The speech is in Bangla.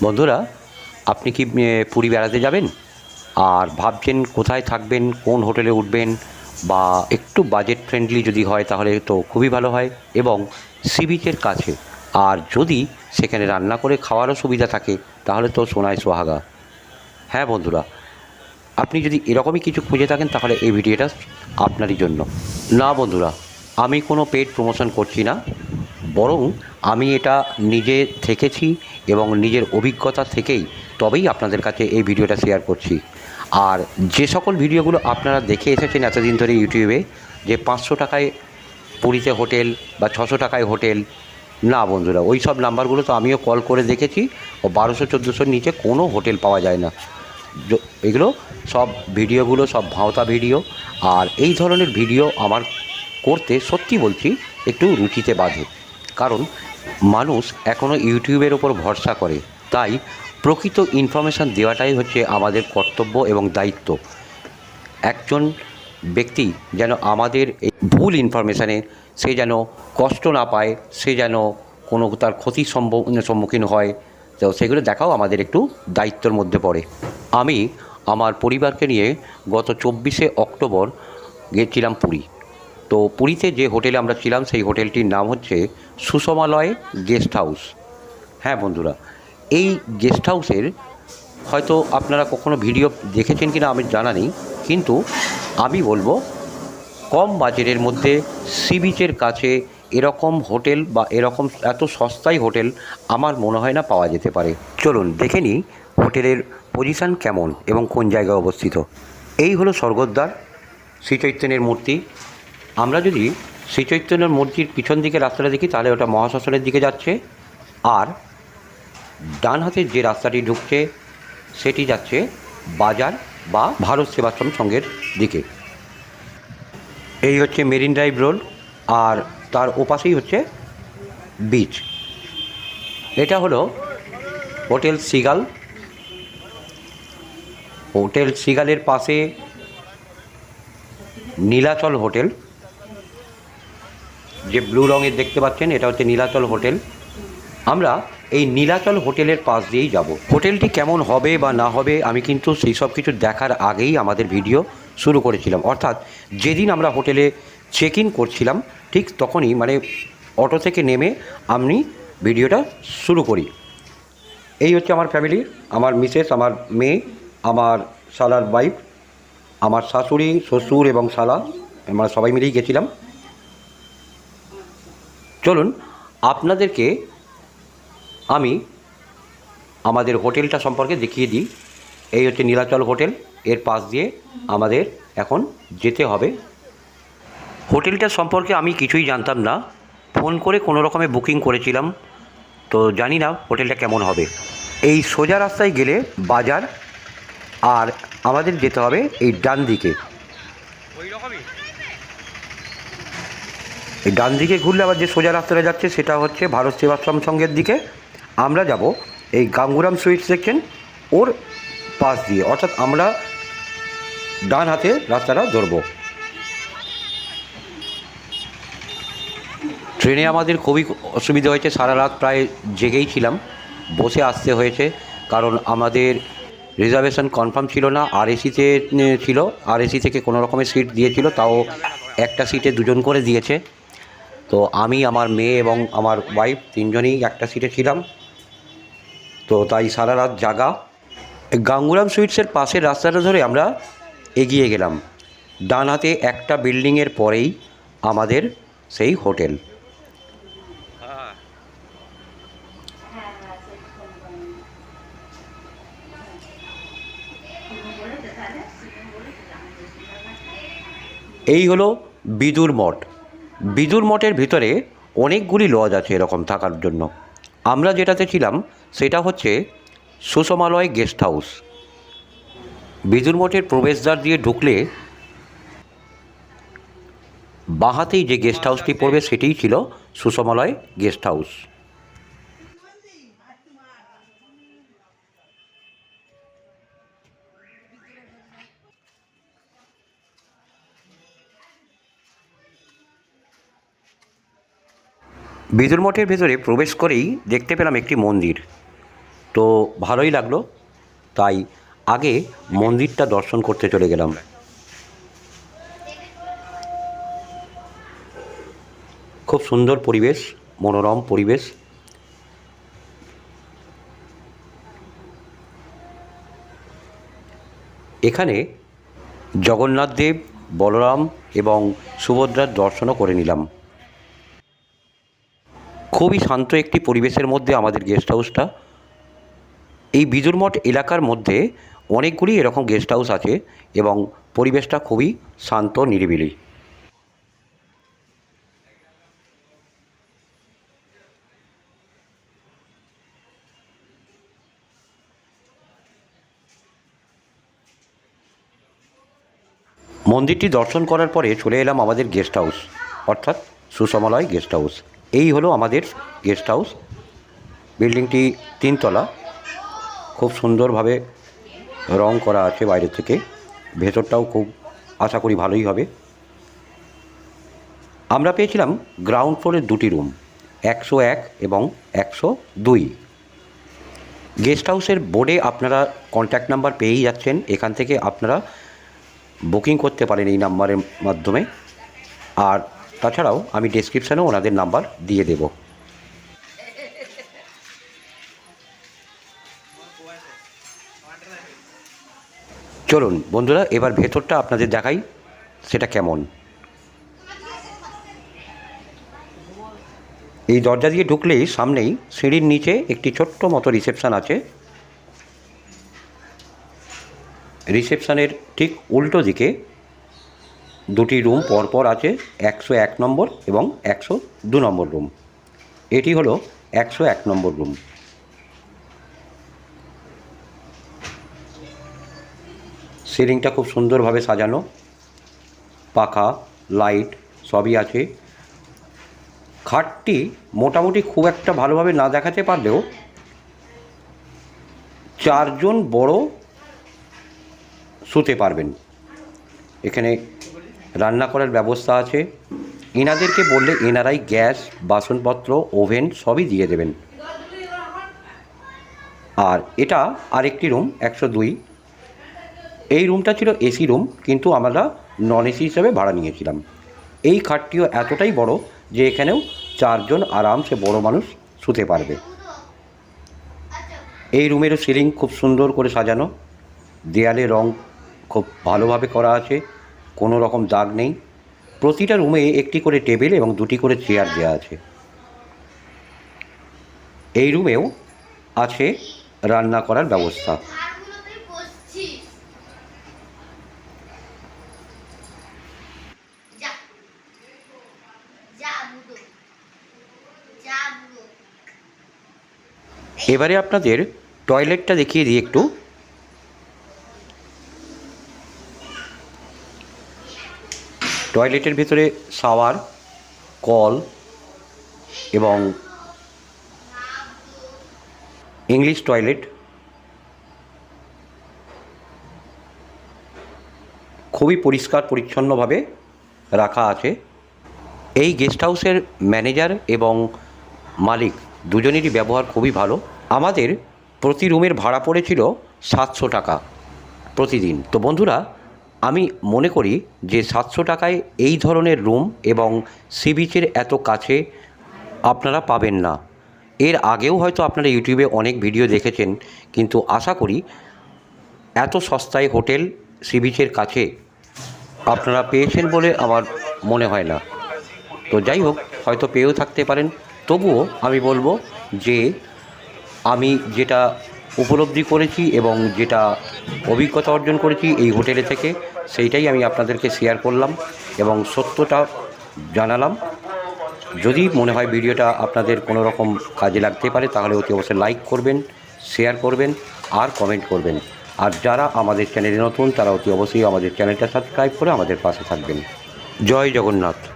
বন্ধুরা, আপনি কি পুরী বেড়াতে যাবেন আর ভাবছেন কোথায় থাকবেন, কোন হোটেলে উঠবেন, বা একটু বাজেট ফ্রেন্ডলি যদি হয় তাহলে তো খুবই ভালো হয়, এবং সি বিচের কাছে, আর যদি সেখানে রান্না করে খাওয়ারও সুবিধা থাকে তাহলে তো সোনায় সোহাগা। হ্যাঁ বন্ধুরা, আপনি যদি এরকমই কিছু খুঁজে থাকেন তাহলে এই ভিডিওটা আপনারই জন্য। না বন্ধুরা, আমি কোনো পেড প্রমোশন করছি না, বরং আমি এটা নিজে থেকেছি এবং নিজের অভিজ্ঞতা থেকেই তবেই আপনাদের কাছে এই ভিডিওটা শেয়ার করছি। আর যে সকল ভিডিওগুলো আপনারা দেখে এসেছেন এতদিন ধরে ইউটিউবে, যে 500 টাকায় পুরীতে হোটেল বা 600 টাকায় হোটেল, না বন্ধুরা, ওই সব নাম্বারগুলো তো আমিও কল করে দেখেছি, ও 1200-1400-র নিচে কোনো হোটেল পাওয়া যায় না। এগুলো সব ভিডিওগুলো সব ভাঁওতা ভিডিও। আর এই ধরনের ভিডিও আমার করতে সত্যি বলছি একটু রুচিতে বাধে, কারণ মানুষ এখনও ইউটিউবের ওপর ভরসা করে। তাই প্রকৃত ইনফরমেশান দেওয়াটাই হচ্ছে আমাদের কর্তব্য এবং দায়িত্ব। একজন ব্যক্তি যেন আমাদের এই ভুল ইনফরমেশানে সে যেন কষ্ট না পায়, সে যেন কোনো তার ক্ষতির সম্মুখীন হয়, তো সেগুলো দেখাও আমাদের একটু দায়িত্বের মধ্যে পড়ে। আমি আমার পরিবারকে নিয়ে গত 24শে অক্টোবর গিয়েছিলাম পুরী। তো পুরীতে যে হোটেলে আমরা ছিলাম সেই হোটেলটির নাম হচ্ছে সুষমালয় গেস্ট হাউস। হ্যাঁ বন্ধুরা, এই গেস্ট হাউসের হয়তো আপনারা কখনো ভিডিও দেখেছেন কিনা আমি জানা নেই, কিন্তু আমি বলবো কম বাজেটের মধ্যে সি বিচের কাছে এরকম হোটেল বা এরকম এত সস্তায় হোটেল আমার মনে হয় না পাওয়া যেতে পারে। চলুন দেখে নিই হোটেলের পজিশান কেমন এবং কোন জায়গায় অবস্থিত। এই হলো স্বর্গদ্বার, শ্রীচৈতন্যের মূর্তি। আমরা যদি শ্রীচৈতন্যের মূর্তির পিছন দিকে রাস্তাটা দেখি তাহলে ওটা মহাশ্মশানের দিকে যাচ্ছে, আর ডান হাতের যে রাস্তাটি ঢুকছে সেটি যাচ্ছে বাজার বা ভারত সেবাশ্রম সংঘের দিকে। এই হচ্ছে মেরিন ড্রাইভ রোড, আর তার ওপাশেই হচ্ছে বিচ। এটা হলো হোটেল সিগাল। হোটেল সিগালের পাশে নীলাচল হোটেল, যে ব্লু রঙের দেখতে পাচ্ছেন এটা হচ্ছে নীলাচল হোটেল। আমরা এই নীলাচল হোটেলের পাশ দিয়েই যাব। হোটেলটি কেমন হবে বা না হবে আমি কিন্তু সেই সব কিছু দেখার আগেই আমাদের ভিডিও শুরু করেছিলাম, অর্থাৎ যেদিন আমরা হোটেলে চেক ইন করছিলাম ঠিক তখনই, মানে অটো থেকে নেমে আমি ভিডিওটা শুরু করি। এই হচ্ছে আমার ফ্যামিলি, আমার মিসেস, আমার মেয়ে, আমার শালার ওয়াইফ, আমার শাশুড়ি, শ্বশুর এবং শালা, আমরা সবাই মিলেই গেছিলাম। চলুন আপনাদেরকে আমি আমাদের হোটেলটা সম্পর্কে দেখিয়ে দিই। এই হচ্ছে নীলাচল হোটেল, এর পাশ দিয়ে আমাদের এখন যেতে হবে। হোটেলটা সম্পর্কে আমি কিছুই জানতাম না, ফোন করে কোনো রকমে বুকিং করেছিলাম, তো জানি না হোটেলটা কেমন হবে। এই সোজা রাস্তায় গেলে বাজার, আর আমাদের যেতে হবে এই ডান দিকে। এই ডান দিকে ঘুরলে আবার যে সোজা রাস্তাটা যাচ্ছে সেটা হচ্ছে ভারত সেবাশ্রম সংঘের দিকে। আমরা যাব এই গাঙ্গুরাম সুইটস দেখছেন ওর পাশ দিয়ে, অর্থাৎ আমরা ডান হাতে রাস্তাটা ধরব। ট্রেনে আমাদের খুবই অসুবিধা হয়েছে, সারা রাত প্রায় জেগেই ছিলাম, বসে আসতে হয়েছে, কারণ আমাদের রিজার্ভেশন কনফার্ম ছিল না। আর এসিতে ছিল, আর এসি থেকে কোনো রকমের সিট দিয়েছিল, তাও একটা সিটে দুজন করে দিয়েছে। তো আমি, আমার মেয়ে এবং আমার ওয়াইফ তিনজনেই একটা সিটে ছিলাম, তো তাই সারা রাত জাগা। গাঙ্গুরাম সুইটসের পাশের রাস্তাটা ধরে আমরা এগিয়ে গেলাম। ডান হাতে একটা বিল্ডিংয়ের পরেই আমাদের সেই হোটেল। এই হলো বিদুর মঠ। বিদুর মঠের ভিতরে অনেকগুলি লজ আছে এরকম থাকার জন্য। আমরা যেটাতে ছিলাম সেটা হচ্ছে সুষমালয় গেস্ট হাউস। বিদুর মঠের প্রবেশদ্বার দিয়ে ঢুকলে বাঁহাতেই যে গেস্ট হাউসটি পড়বে সেটিই ছিল সুষমালয় গেস্ট হাউস। বিদুর মঠের ভেতরে প্রবেশ করেই দেখতে পেলাম একটি মন্দির। তো ভালোই লাগলো, তাই আগে মন্দিরটা দর্শন করতে চলে গেলাম। খুব সুন্দর পরিবেশ, মনোরম পরিবেশ। এখানে জগন্নাথ দেব, বলরাম এবং সুভদ্রার দর্শনও করে নিলাম। খুবই শান্ত একটি পরিবেশের মধ্যে আমাদের গেস্ট হাউসটা। এই বিদুর মঠ এলাকার মধ্যে অনেকগুলি এরকম গেস্ট হাউস আছে এবং পরিবেশটা খুবই শান্ত নিরিবিলি। মন্দিরটি দর্শন করার পরে চলে এলাম আমাদের গেস্ট হাউস, অর্থাৎ সুসমলয় গেস্ট হাউস। এই হলো আমাদের গেস্ট হাউস। বিল্ডিংটি 3 তলা, খুব সুন্দরভাবে রং করা আছে বাইরে থেকে। ভেতরটাও খুব আশা করি ভালোই হবে। আমরা পেয়েছিলাম গ্রাউন্ড ফ্লোরের 2টি রুম, 101 এবং 102। গেস্ট হাউসের বোর্ডে আপনারা কন্ট্যাক্ট নাম্বার পেয়েই যাচ্ছেন, এখান থেকে আপনারা বুকিং করতে পারেন এই নাম্বারের মাধ্যমে। আর তাছাড়াও আমি ডেসক্রিপশানেও ওনাদের নাম্বার দিয়ে দেব। চলুন বন্ধুরা, এবার ভেতরটা আপনাদের দেখাই সেটা কেমন। এই দরজা দিয়ে ঢুকলেই সামনেই সিঁড়ির নিচে একটি ছোট্ট মতো রিসেপশান আছে। রিসেপশানের ঠিক উল্টো দিকে 2টি রুম পরপর আছে, 101 নম্বর এবং 102 নম্বর রুম। এটি হলো 101 নম্বর রুম। সিলিংটা খুব সুন্দরভাবে সাজানো, পাখা, লাইট সবই আছে। খাটটি মোটামুটি খুব একটা ভালোভাবে না দেখাতে পারলেও 4 জন বড় শুতে পারবেন। এখানে রান্না করার ব্যবস্থা আছে। এনাদেরকে বললে এনারাই গ্যাস, বাসনপত্র, ওভেন সবই দিয়ে দেবেন। আর এটা আরেকটি রুম 102। এই রুমটা ছিল এসি রুম, কিন্তু আমরা নন এসি হিসেবে ভাড়া নিয়েছিলাম। এই খাটটিও এতটাই বড় যে এখানেও 4 জন আরামসে বড় মানুষ শুতে পারবে। এই রুমেরও সিলিং খুব সুন্দর করে সাজানো, দেয়ালে রং খুব ভালোভাবে করা আছে, কোনো রকম দাগ নেই। প্রতিটা রুমে একটি করে টেবিল এবং 2টি করে চেয়ার দেওয়া আছে। এই রুমেও আছে রান্না করার ব্যবস্থা। এবারে আপনাদের টয়লেটটা দেখিয়ে দিই একটু। টয়লেটের ভেতরে শাওয়ার, কল এবং ইংলিশ টয়লেট। খুবই পরিষ্কার পরিচ্ছন্নভাবে রাখা আছে। এই গেস্ট হাউসের ম্যানেজার এবং মালিক দুজনেরই ব্যবহার খুবই ভালো। আমাদের প্রতি রুমের ভাড়া পড়েছিল 700 টাকা প্রতিদিন। তো বন্ধুরা, আমি মনে করি যে 700 টাকায় এই ধরনের রুম এবং সি বিচের এত কাছে আপনারা পাবেন না। এর আগেও হয়তো আপনারা ইউটিউবে অনেক ভিডিও দেখেছেন, কিন্তু আশা করি এত সস্তায় হোটেল সি বিচের কাছে আপনারা পেয়েছেন বলে আমার মনে হয় না। তো যাই হোক, হয়তো পেয়েও থাকতে পারেন। তবুও আমি বলবো যে আমি যেটা উপলব্ধি করেছি এবং যেটা অভিজ্ঞতা অর্জন করেছি এই হোটেলে থেকে, সেইটাই আমি আপনাদেরকে শেয়ার করলাম এবং সত্যটা জানালাম। যদি মনে হয় ভিডিওটা আপনাদের কোনো রকম কাজে লাগতে পারে, তাহলে অতি অবশ্যই লাইক করবেন, শেয়ার করবেন আর কমেন্ট করবেন। আর যারা আমাদের চ্যানেলে নতুন, তারা অতি অবশ্যই আমাদের চ্যানেলটা সাবস্ক্রাইব করে আমাদের পাশে থাকবেন। জয় জগন্নাথ।